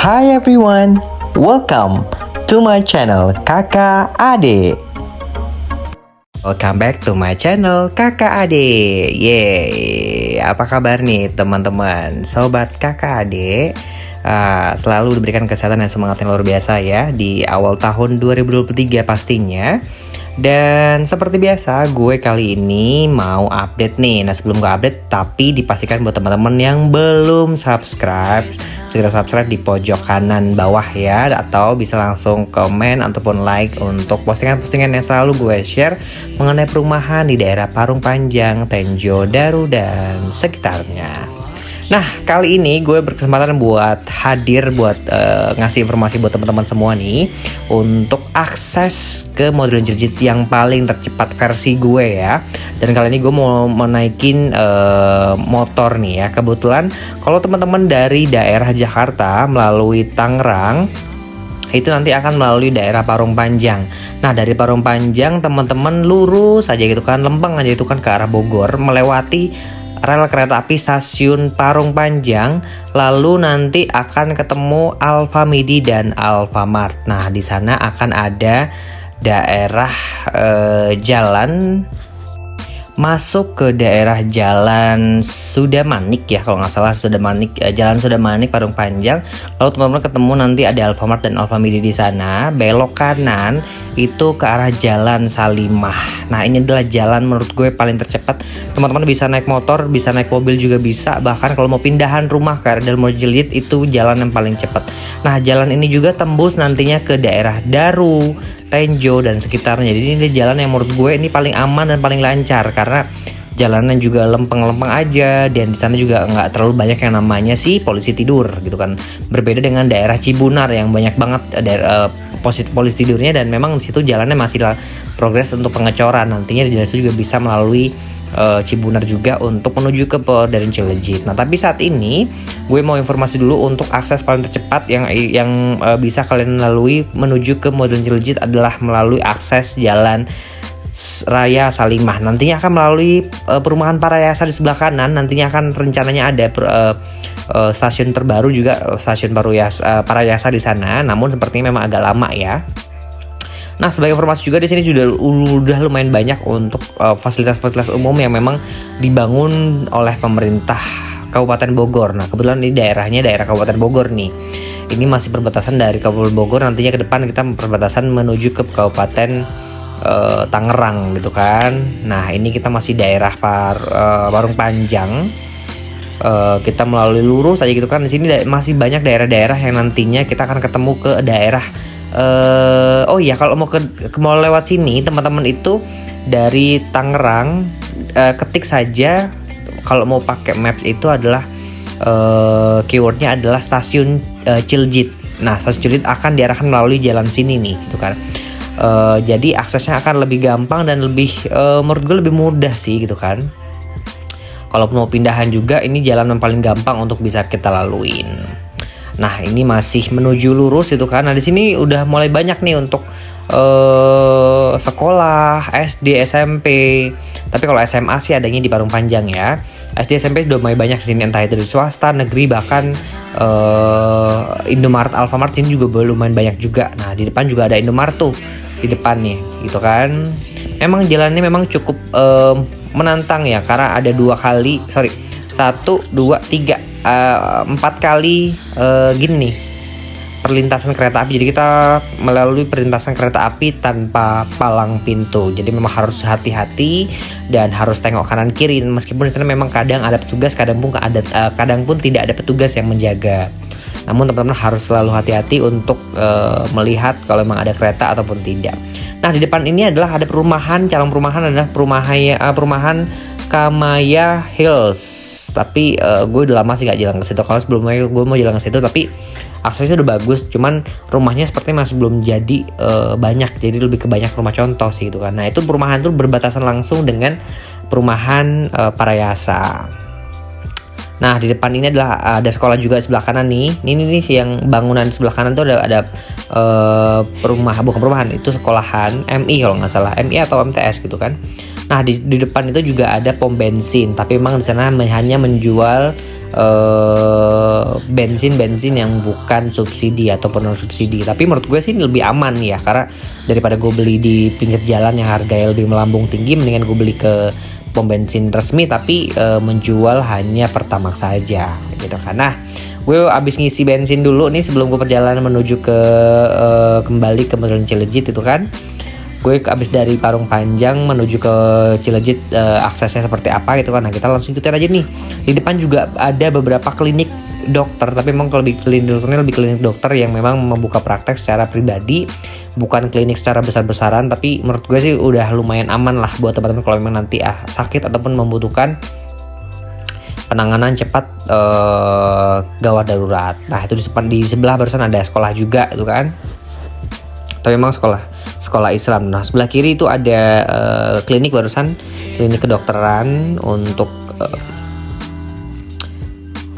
Hi everyone, welcome to my channel Kakak Ade. Welcome back to my channel Kakak Ade. Yeay, apa kabar nih teman-teman, sobat Kakak Ade? Selalu diberikan kesehatan dan semangat yang luar biasa ya di awal tahun 2023 pastinya. Dan seperti biasa, gue kali ini mau update nih. Nah, sebelum gue update, tapi dipastikan buat teman-teman yang belum subscribe, segera subscribe di pojok kanan bawah ya, atau bisa langsung komen ataupun like untuk postingan-postingan yang selalu gue share mengenai perumahan di daerah Parung Panjang, Tenjo, Daru, dan sekitarnya. Nah, kali ini gue berkesempatan buat hadir buat ngasih informasi buat teman-teman semua nih untuk akses ke modern Jeljit yang paling tercepat versi gue ya. Dan kali ini gue mau menaikin motor nih ya. Kebetulan kalau teman-teman dari daerah Jakarta melalui Tangerang itu nanti akan melalui daerah Parung Panjang. Nah, dari Parung Panjang teman-teman lurus aja gitu kan, lempeng aja itu kan ke arah Bogor, melewati rel kereta api stasiun Parung Panjang, lalu nanti akan ketemu Alfamidi dan Alfamart. Nah, di sana akan ada daerah jalan masuk ke daerah Jalan Sudamanik ya, kalau nggak salah Sudamanik, Jalan Sudamanik Parung Panjang. Lalu teman-teman ketemu nanti ada Alfamart dan Alfamidi di sana. Belok kanan itu ke arah Jalan Salimah. Nah, ini adalah jalan menurut gue paling tercepat. Teman-teman bisa naik motor, bisa naik mobil juga bisa. Bahkan kalau mau pindahan rumah ke arah Dalmor Jeljit itu jalan yang paling cepat. Nah, jalan ini juga tembus nantinya ke daerah Daru, Tenjo, dan sekitarnya. Jadi ini jalan yang menurut gue ini paling aman dan paling lancar karena jalanan juga lempeng-lempeng aja, dan di sana juga nggak terlalu banyak yang namanya sih polisi tidur gitu kan. Berbeda dengan daerah Cibunar yang banyak banget daerah polisi tidurnya, dan memang di situ jalannya masih progres untuk pengecoran. Nantinya di situ juga bisa melalui Cibunar juga untuk menuju ke modern Jeljit. Nah, tapi saat ini gue mau informasi dulu untuk akses paling tercepat yang bisa kalian lalui menuju ke modern Jeljit adalah melalui akses jalan Raya Salimah. Nantinya akan melalui perumahan Parayasa di sebelah kanan. Nantinya akan rencananya ada stasiun terbaru juga, stasiun Parayasa di sana. Namun sepertinya memang agak lama ya. Nah, sebagai informasi juga di sini udah lumayan banyak untuk fasilitas-fasilitas umum yang memang dibangun oleh pemerintah Kabupaten Bogor. Nah, kebetulan ini daerahnya daerah Kabupaten Bogor nih. Ini masih perbatasan dari Kabupaten Bogor. Nantinya ke depan kita perbatasan menuju ke Kabupaten Tangerang gitu kan. Nah, ini kita masih daerah Parung Panjang. Kita melalui lurus aja gitu kan. Di sini masih banyak daerah-daerah yang nantinya kita akan ketemu ke daerah. Oh iya, kalau mau lewat sini teman-teman itu dari Tangerang ketik saja, kalau mau pakai maps itu adalah keywordnya adalah stasiun Jeljit. Nah, stasiun Jeljit akan diarahkan melalui jalan sini nih gitu kan. Jadi aksesnya akan lebih gampang dan lebih menurut gue lebih mudah sih gitu kan. Kalau mau pindahan juga ini jalan yang paling gampang untuk bisa kita laluin. Nah, ini masih menuju lurus itu kan. Nah, di sini udah mulai banyak nih untuk sekolah, SD, SMP. Tapi kalau SMA sih adanya di Parung Panjang ya. SD, SMP udah mulai banyak di sini, entah itu dari swasta, negeri, bahkan Indomaret, Alfamart ini juga lumayan banyak juga. Nah, di depan juga ada Indomaret tuh di depan nih, gitu kan. Memang jalannya memang cukup menantang ya, karena ada 1, 2, 3, 4 kali gini nih perlintasan kereta api. Jadi kita melalui perlintasan kereta api tanpa palang pintu. Jadi memang harus hati-hati dan harus tengok kanan kiri. Meskipun di sana memang kadang ada petugas, kadang pun tidak ada petugas yang menjaga. Namun teman-teman harus selalu hati-hati untuk melihat kalau memang ada kereta ataupun tidak. Nah, di depan ini adalah ada perumahan. Calon perumahan adalah perumahan Kamaya Hills. Tapi gue udah lama sih gak jalan ke situ. Kalau sebelumnya gue mau jalan ke situ, tapi aksesnya udah bagus. Cuman rumahnya sepertinya masih belum jadi banyak. Jadi lebih ke banyak rumah contoh sih gitu kan. Nah, itu perumahan tuh berbatasan langsung dengan perumahan Parayasa. Nah, di depan ini adalah ada sekolah juga sebelah kanan nih. Ini yang bangunan sebelah kanan tuh ada bukan perumahan, itu sekolahan MI kalau nggak salah, MI atau MTS gitu kan. Nah, di depan itu juga ada pom bensin, tapi memang di sana hanya menjual bensin yang bukan subsidi ataupun non subsidi. Tapi menurut gue sih lebih aman ya, karena daripada gue beli di pinggir jalan yang harganya lebih melambung tinggi, mendingan gue beli ke pom bensin resmi tapi menjual hanya Pertamax saja gitu kan. Nah, gue abis ngisi bensin dulu nih sebelum gue perjalanan menuju ke kembali ke Modern Cileunjit itu kan. Gue abis dari Parung Panjang menuju ke Cileunjit, aksesnya seperti apa gitu kan. Nah, kita langsung ikutin aja nih. Di depan juga ada beberapa klinik dokter, tapi memang kalau lebih klinik dokternya lebih klinik dokter yang memang membuka praktek secara pribadi, bukan klinik secara besar-besaran. Tapi menurut gue sih udah lumayan aman lah buat teman-teman kalau memang nanti sakit ataupun membutuhkan penanganan cepat gawat darurat. Nah, itu di sebelah barusan ada sekolah juga itu kan. Tapi memang sekolah Islam. Nah, sebelah kiri itu ada klinik barusan, klinik kedokteran untuk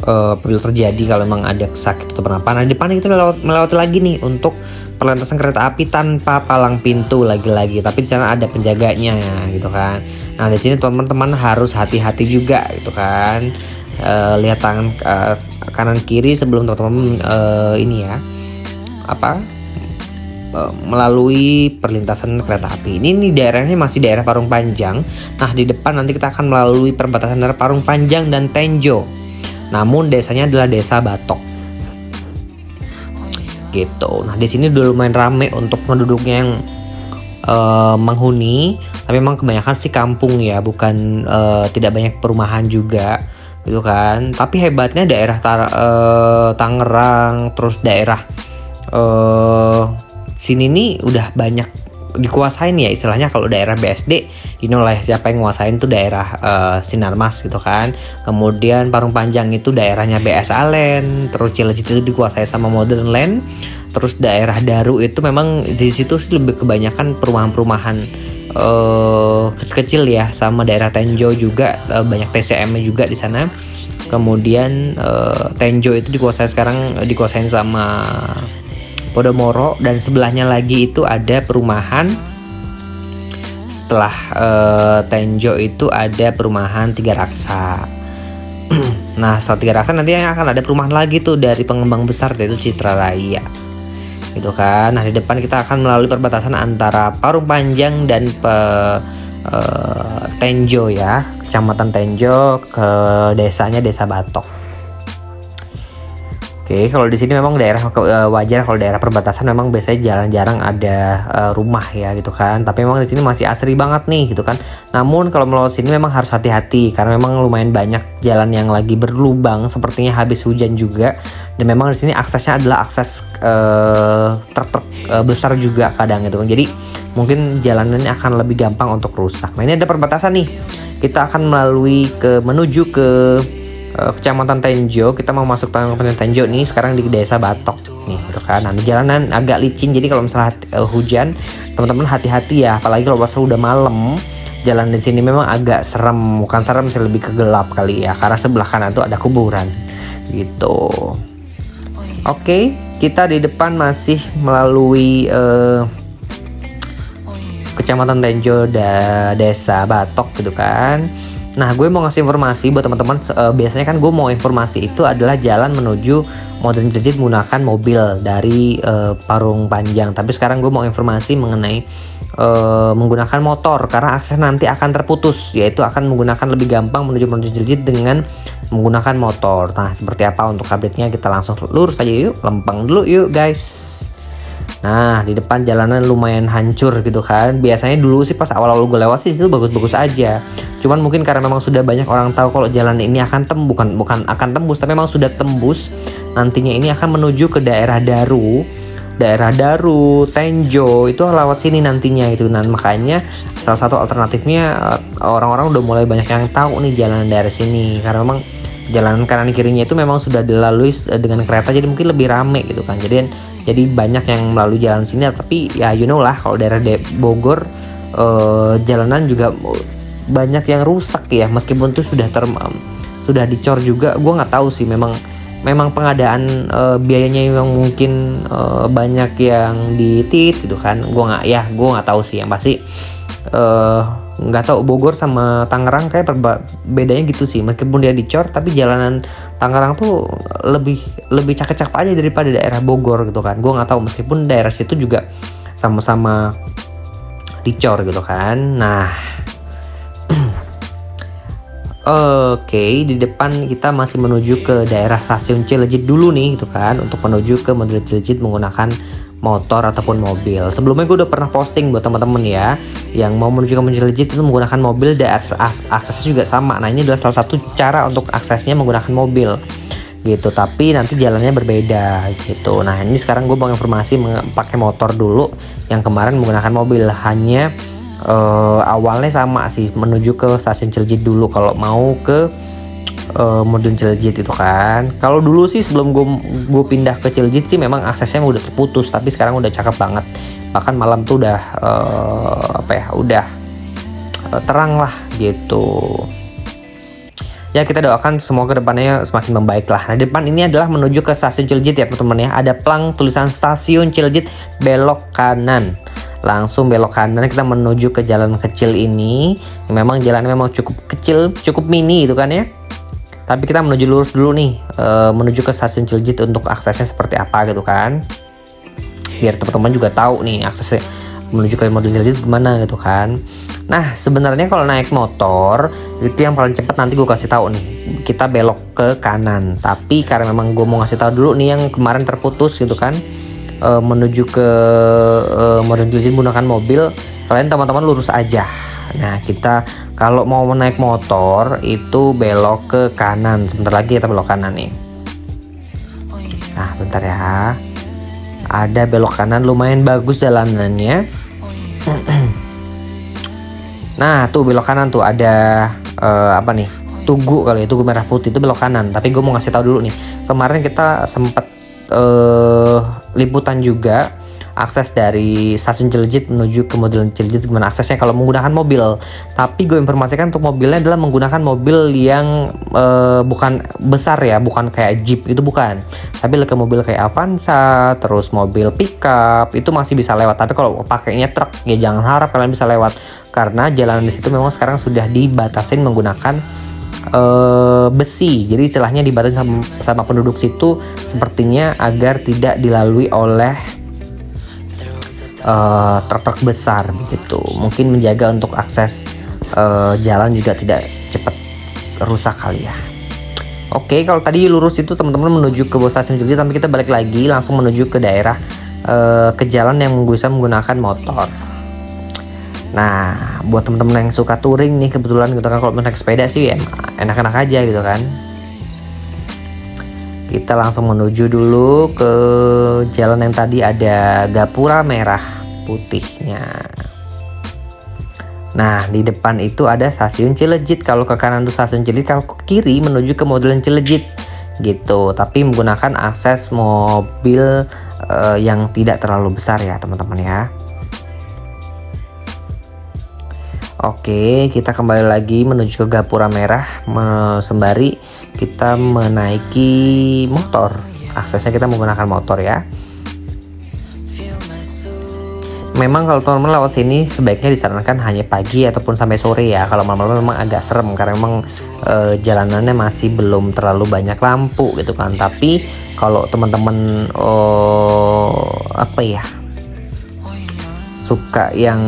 apabila terjadi kalau memang ada sakit atau apa. Nah, di depan itu melewati lagi nih untuk perlintasan kereta api tanpa palang pintu lagi-lagi, tapi di sana ada penjaganya gitu kan. Nah, di sini teman-teman harus hati-hati juga gitu kan. Lihat tangan kanan kiri sebelum teman-teman ini ya melalui perlintasan kereta api. Ini daerahnya masih daerah Parung Panjang. Nah, di depan nanti kita akan melalui perbatasan antara Parung Panjang dan Tenjo. Namun desanya adalah Desa Batok. Gitu. Nah, di sini udah lumayan rame untuk penduduknya yang menghuni, tapi memang kebanyakan sih kampung ya, bukan tidak banyak perumahan juga gitu kan. Tapi hebatnya daerah Tangerang, terus daerah sini nih udah banyak dikuasain ya istilahnya. Kalau daerah BSD, lah siapa yang nguasain tuh daerah Sinarmas gitu kan. Kemudian Parung Panjang itu daerahnya BS Alen, terus Cileunjit itu dikuasai sama Modern Land. Terus daerah Daru itu memang di situ sih lebih kebanyakan perumahan-perumahan kecil ya, sama daerah Tenjo juga banyak TCM-nya juga di sana. Kemudian Tenjo itu dikuasain sama Podomoro, dan sebelahnya lagi itu ada perumahan. Setelah Tenjo itu ada perumahan Tiga Raksa. Nah, setelah Tiga Raksa nanti akan ada perumahan lagi tuh dari pengembang besar, yaitu Citra Raya gitu kan. Nah, di depan kita akan melalui perbatasan antara Parung Panjang dan Tenjo ya, Kecamatan Tenjo, ke desanya Desa Batok. Oke, kalau di sini memang daerah wajar kalau daerah perbatasan memang biasanya jarang-jarang ada rumah ya gitu kan. Tapi memang di sini masih asri banget nih gitu kan. Namun kalau melewati sini memang harus hati-hati karena memang lumayan banyak jalan yang lagi berlubang, sepertinya habis hujan juga. Dan memang di sini aksesnya adalah akses truk besar juga kadang gitu kan. Jadi mungkin jalanannya akan lebih gampang untuk rusak. Nah, ini ada perbatasan nih. Kita akan menuju ke Kecamatan Tenjo. Kita mau masuk Kecamatan Tenjo nih sekarang di Desa Batok nih gitu kan. Nah, jalanan agak licin, jadi kalau misalnya hujan teman-teman hati-hati ya, apalagi kalau pas udah malam. Jalan di sini memang agak serem, bukan serem sih, lebih ke gelap kali ya, karena sebelah kanan tuh ada kuburan gitu. Oke, kita di depan masih melalui Kecamatan Tenjo Desa Batok gitu kan. Nah, gue mau ngasih informasi buat teman-teman. Biasanya kan gue mau informasi itu adalah jalan menuju Modern Cileunjit menggunakan mobil dari Parung Panjang. Tapi sekarang gue mau informasi mengenai menggunakan motor, karena akses nanti akan terputus, yaitu akan menggunakan lebih gampang menuju Modern Cileunjit dengan menggunakan motor. Nah, seperti apa untuk update-nya, kita langsung lurus aja yuk, lempeng dulu yuk guys. Nah, di depan jalanan lumayan hancur gitu kan. Biasanya dulu sih pas awal-awal gue lewat sih itu bagus-bagus aja. Cuman mungkin karena memang sudah banyak orang tahu kalau jalan ini akan bukan akan tembus, tapi memang sudah tembus. Nantinya ini akan menuju ke daerah Daru, Tenjo, itu lewat sini nantinya itu. Nah, makanya salah satu alternatifnya orang-orang udah mulai banyak yang tahu nih jalan daerah sini, karena memang jalanan kanan kirinya itu memang sudah dilalui dengan kereta, jadi mungkin lebih rame gitu kan. Jadi banyak yang melalui jalan sini. Tapi ya lah kalau daerah Bogor jalanan juga banyak yang rusak ya, meskipun itu sudah dicor juga. Gue nggak tahu sih, memang pengadaan biayanya yang mungkin banyak yang ditit gitu kan. Gue nggak tahu sih, yang pasti Nggak tahu Bogor sama Tangerang kayak bedanya gitu sih. Meskipun dia dicor, tapi jalanan Tangerang tuh lebih cakep-cakep aja daripada daerah Bogor gitu kan. Gue nggak tahu, meskipun daerah situ juga sama-sama dicor gitu kan. Nah, oke, di depan kita masih menuju ke daerah stasiun Cileunjit dulu nih gitu kan, untuk menuju ke modul Cileunjit menggunakan motor ataupun mobil. Sebelumnya gue udah pernah posting buat teman-teman ya, yang mau menuju ke modul Cileunjit itu menggunakan mobil, dan aksesnya juga sama. Nah, ini adalah salah satu cara untuk aksesnya menggunakan mobil gitu, tapi nanti jalannya berbeda gitu. Nah, ini sekarang gue bang informasi pakai motor dulu, yang kemarin menggunakan mobil. Hanya awalnya sama sih, menuju ke stasiun Cileunjit dulu kalau mau ke modul Cileunjit itu kan. Kalau dulu sih sebelum gue pindah ke Cileunjit sih memang aksesnya udah terputus, tapi sekarang udah cakep banget. Bahkan malam tuh udah terang lah gitu. Ya, kita doakan semoga depannya semakin membaik lah. Nah, depan ini adalah menuju ke stasiun Cileunjit ya teman-teman ya. Ada plang tulisan stasiun Cileunjit, belok kanan. Langsung belok kanan, kita menuju ke jalan kecil ini. Memang jalannya memang cukup kecil, cukup mini gitu kan ya. Tapi kita menuju lurus dulu nih, menuju ke stasiun Cileunjit untuk aksesnya seperti apa gitu kan. Biar teman-teman juga tahu nih aksesnya menuju ke modul Cileunjit gimana gitu kan. Nah, sebenarnya kalau naik motor itu yang paling cepat, nanti gue kasih tahu nih, kita belok ke kanan. Tapi karena memang gue mau ngasih tahu dulu nih yang kemarin terputus gitu kan, menuju ke modul Cileunjit menggunakan mobil, kalian teman-teman lurus aja. Nah, kita kalau mau naik motor itu belok ke kanan. Sebentar lagi kita belok kanan nih. Nah, bentar ya. Ada belok kanan, lumayan bagus jalanannya. Nah, tuh belok kanan tuh ada apa nih? Tugu kali ya, Tugu Merah Putih itu belok kanan. Tapi gue mau ngasih tahu dulu nih. Kemarin kita sempat liputan juga akses dari stasiun Cileunjit menuju ke modul Cileunjit, gimana aksesnya kalau menggunakan mobil. Tapi gue informasikan untuk mobilnya adalah menggunakan mobil yang bukan besar ya, bukan kayak Jeep itu bukan. Tapi ke mobil kayak Avanza, terus mobil pickup itu masih bisa lewat. Tapi kalau pakainya truk ya jangan harap kalian bisa lewat, karena jalanan di situ memang sekarang sudah dibatasin menggunakan besi. Jadi istilahnya dibatasi sama penduduk situ sepertinya agar tidak dilalui oleh truk-truk besar begitu. Mungkin menjaga untuk akses jalan juga tidak cepat rusak kali ya. Oke, kalau tadi lurus itu teman-teman menuju ke stasiun Cileunjit, tapi kita balik lagi langsung menuju ke daerah ke jalan yang bisa menggunakan motor. Nah, buat teman-teman yang suka touring nih kebetulan gitu kan, kalau naik sepeda sih ya enak-enak aja gitu kan. Kita langsung menuju dulu ke jalan yang tadi ada gapura merah putihnya. Nah, di depan itu ada stasiun Cileunjit. Kalau ke kanan itu stasiun Cileunjit, kalau ke kiri menuju ke modul Cileunjit gitu. Tapi menggunakan akses mobil yang tidak terlalu besar ya teman-teman ya. Oke, kita kembali lagi menuju ke gapura merah, sembari kita menaiki motor. Aksesnya kita menggunakan motor ya. Memang kalau teman-teman lewat sini sebaiknya disarankan hanya pagi ataupun sampai sore ya. Kalau malam-malam memang agak serem karena memang jalanannya masih belum terlalu banyak lampu gitu kan. Tapi kalau teman-teman suka yang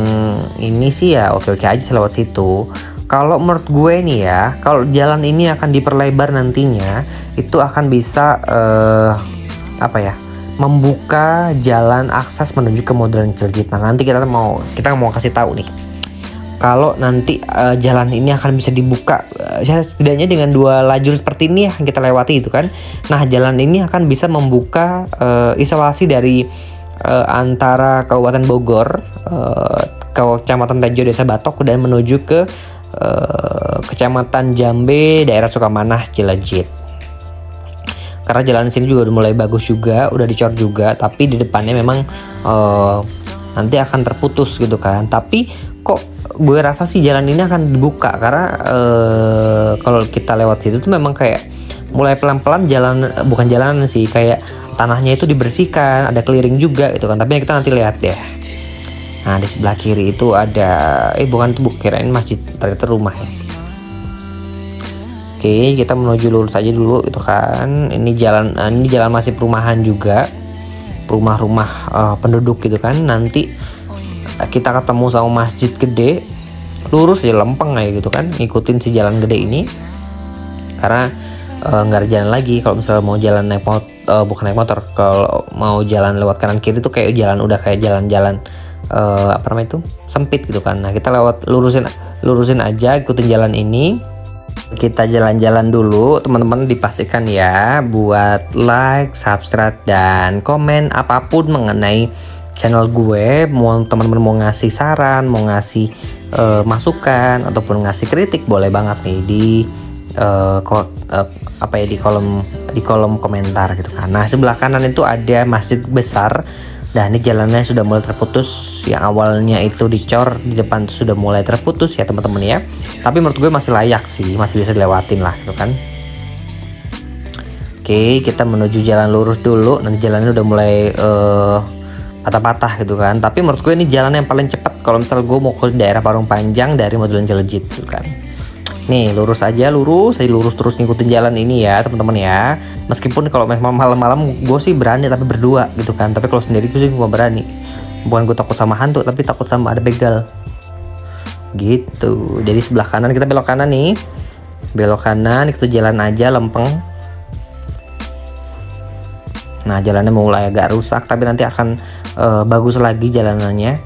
ini sih ya oke-oke aja lewat situ. Kalau menurut gue nih ya, kalau jalan ini akan diperlebar nantinya, itu akan bisa membuka jalan akses menuju ke modul Cileunjit. Nah, nanti kita mau kasih tahu nih, kalau nanti jalan ini akan bisa dibuka setidaknya dengan 2 lajur seperti ini ya yang kita lewati itu kan. Nah, jalan ini akan bisa membuka isolasi dari antara Kabupaten Bogor, Kecamatan Tejo, Desa Batok, dan menuju ke Kecamatan Jambe, daerah Sukamanah, Cileunjit. Karena jalan di sini juga udah mulai bagus juga, udah dicor juga, tapi di depannya memang nanti akan terputus gitu kan. Tapi kok gue rasa sih jalan ini akan dibuka karena kalau kita lewat situ tuh memang kayak mulai pelan-pelan bukan jalanan sih, kayak tanahnya itu dibersihkan, ada clearing juga gitu kan. Tapi kita nanti lihat deh. Nah di sebelah kiri itu ada bukan tuh, kirain masjid, ternyata rumah ya. Oke, kita menuju lurus aja dulu itu kan. Ini jalan masih perumahan juga, rumah-rumah penduduk gitu kan. Nanti kita ketemu sama masjid gede, lurus ya lempeng aja gitu kan, ngikutin si jalan gede ini. Karena nggak ada jalan lagi kalau misalnya mau jalan bukan naik motor, kalau mau jalan lewat kanan kiri tuh kayak jalan udah kayak jalan-jalan apa namanya itu, sempit gitu kan. Nah kita lurusin aja, ikutin jalan ini. Kita jalan-jalan dulu, teman-teman dipastikan ya buat like, subscribe, dan komen apapun mengenai channel gue. Mau teman-teman mau ngasih saran, mau ngasih masukan ataupun ngasih kritik, boleh banget nih di di kolom komentar gitu kan. Nah sebelah kanan itu ada masjid besar, dan ini jalannya sudah mulai terputus. Yang awalnya itu dicor di depan sudah mulai terputus ya teman-teman ya. Tapi menurut gue masih layak sih, masih bisa dilewatin lah gitu kan. Oke, kita menuju jalan lurus dulu. Nanti jalannya udah mulai patah-patah gitu kan. Tapi menurut gue ini jalan yang paling cepat kalau misal gue mau ke daerah Parung Panjang dari Modulan Jelejit gitu kan. Nih lurus terus ngikutin jalan ini ya teman-teman ya. Meskipun kalau memang malam-malam gue sih berani tapi berdua gitu kan. Tapi kalau sendiri gue sih gue berani. Bukan gue takut sama hantu, tapi takut sama ada begal gitu. Jadi sebelah kanan kita belok kanan nih, belok kanan itu jalan aja lempeng. Nah jalannya mulai agak rusak, tapi nanti akan bagus lagi jalanannya.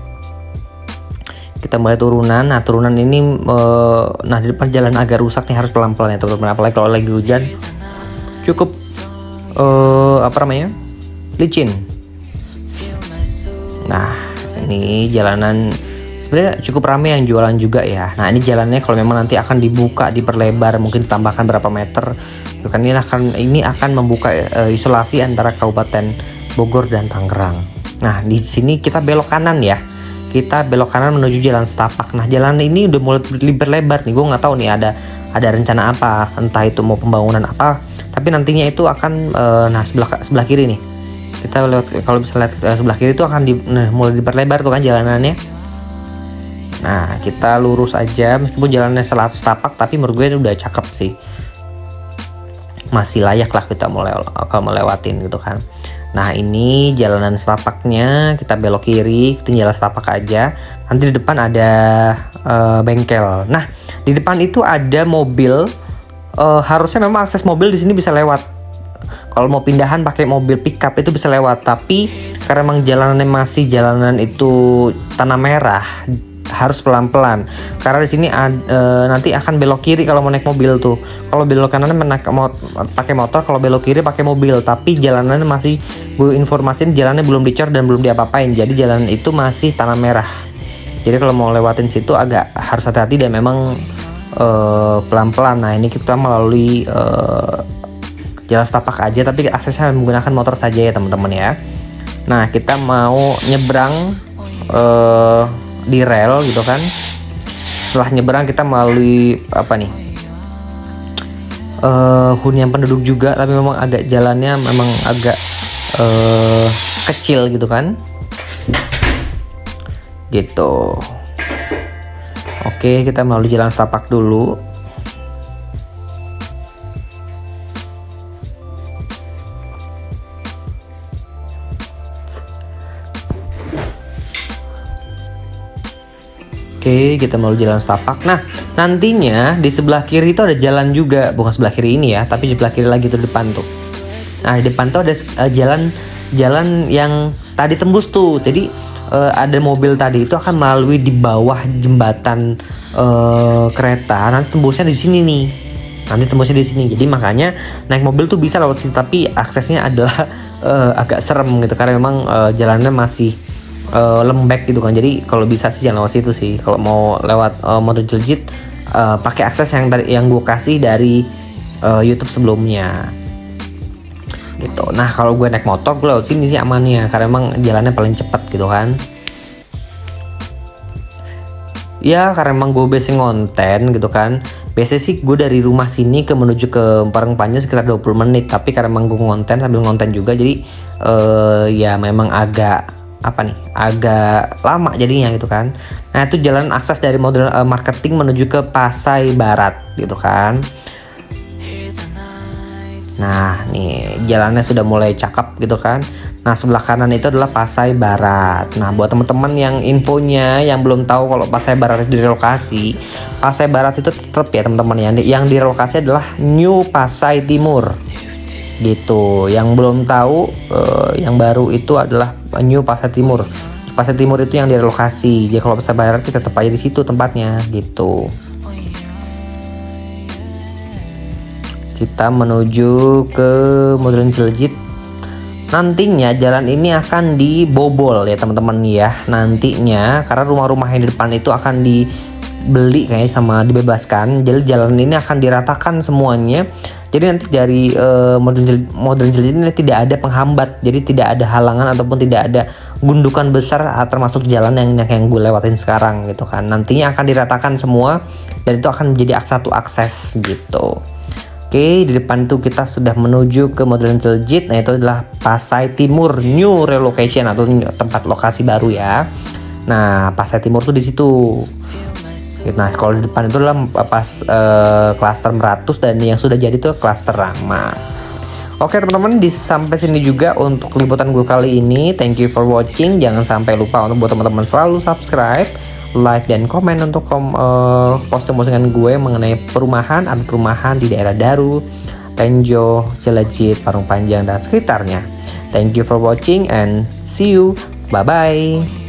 Kita mulai turunan. Nah turunan ini nah di depan jalan agak rusak nih, harus pelan-pelan ya teman-teman, apalagi kalau lagi hujan cukup licin. Nah ini jalanan sebenarnya cukup ramai yang jualan juga ya. Nah ini jalannya kalau memang nanti akan dibuka, diperlebar, mungkin tambahkan berapa meter itu kan, ini akan membuka isolasi antara Kabupaten Bogor dan Tangerang. Nah di sini kita belok kanan ya. Kita belok kanan menuju Jalan Setapak. Nah jalan ini udah mulai berlebar nih. Gue nggak tahu nih ada rencana apa, entah itu mau pembangunan apa. Tapi nantinya itu akan nah sebelah kiri nih. Kita lewat, kalau bisa lihat sebelah kiri itu akan mulai diperlebar tuh kan jalanannya. Nah kita lurus aja, meskipun jalannya setapak, tapi menurut gue udah cakep sih. Masih layak lah kita melewatin gitu kan. Nah ini jalanan setapaknya, kita belok kiri, kita jalan setapak aja. Nanti di depan ada bengkel. Nah di depan itu ada mobil. Harusnya memang akses mobil di sini bisa lewat. Kalau mau pindahan pakai mobil pickup itu bisa lewat. Tapi karena memang jalanannya masih jalanan itu tanah merah, harus pelan-pelan. Karena di sini nanti akan belok kiri kalau mau naik mobil tuh. Kalau belok kanan pakai motor, kalau belok kiri pakai mobil. Tapi jalanannya masih, gue informasiin jalannya belum dicor dan belum diapa-apain. Jadi jalan itu masih tanah merah. Jadi kalau mau lewatin situ agak harus hati-hati dan memang pelan-pelan. Nah ini kita melalui jalan setapak aja, tapi aksesnya menggunakan motor saja ya teman-teman ya. Nah kita mau nyebrang di rel gitu kan. Setelah nyebrang kita melalui hunian penduduk juga, tapi memang agak jalannya memang agak kecil gitu kan gitu. Oke, kita melalui jalan setapak dulu. Oke, kita melalui jalan setapak. Nah, nantinya di sebelah kiri itu ada jalan juga, bukan sebelah kiri ini ya, tapi di sebelah kiri lagi tuh depan tuh. Nah, di depan tuh ada jalan yang tadi tembus tuh. Jadi ada mobil tadi itu akan melalui di bawah jembatan kereta. Nanti tembusnya di sini nih. Jadi makanya naik mobil tuh bisa lewat sini, tapi aksesnya adalah agak serem gitu karena memang jalannya masih lembek gitu kan. Jadi kalau bisa sih jangan lewat situ sih. Kalau mau lewat Modulan Jelejit pakai akses yang gue kasih dari YouTube sebelumnya gitu. Nah kalau gue naik motor gue lewat sini sih amannya, karena emang jalannya paling cepat gitu kan. Ya karena emang gue biasa ngonten gitu kan. Biasanya sih gue dari rumah sini menuju ke Parung Panjang sekitar 20 menit. Tapi karena emang gue sambil ngonten juga, jadi ya memang agak apa nih, agak lama jadinya gitu kan. Nah itu jalan akses dari modern marketing menuju ke Pasai Barat gitu kan. Nah nih jalannya sudah mulai cakep gitu kan. Nah sebelah kanan itu adalah Pasai Barat. Nah buat teman-teman yang infonya yang belum tahu kalau Pasai Barat itu direlokasi, Pasai Barat itu tetap ya teman-teman ya, yang direlokasi adalah New Pasai Timur gitu. Yang belum tahu yang baru itu adalah New Pasai Timur. Pasai Timur itu yang direlokasi. Jadi kalau Pasai Barat itu tetap aja di situ tempatnya gitu. Kita menuju ke Modern Cileunjit. Nantinya jalan ini akan dibobol ya teman-teman ya. Nantinya karena rumah-rumah yang di depan itu akan dibeli kayaknya sama dibebaskan. Jadi jalan ini akan diratakan semuanya. Jadi nanti dari Modern Cileunjit ini tidak ada penghambat. Jadi tidak ada halangan ataupun tidak ada gundukan besar termasuk jalan yang gue lewatin sekarang gitu kan. Nantinya akan diratakan semua dan itu akan menjadi satu akses gitu. Oke, di depan itu kita sudah menuju ke Modern Cileunjit. Nah, itu adalah Pasai Timur New Relocation atau tempat lokasi baru ya. Nah, Pasai Timur tuh di situ. Nah, kalau di depan itu adalah klaster Meratus dan yang sudah jadi tuh klaster Rama. Oke teman-teman, sampai sini juga untuk liputan gue kali ini. Thank you for watching. Jangan sampai lupa untuk buat teman-teman selalu subscribe, like dan komen untuk posting-postingan gue mengenai perumahan di daerah Daru, Tenjo, Cileunjit, Parung Panjang dan sekitarnya. Thank you for watching and see you. Bye bye.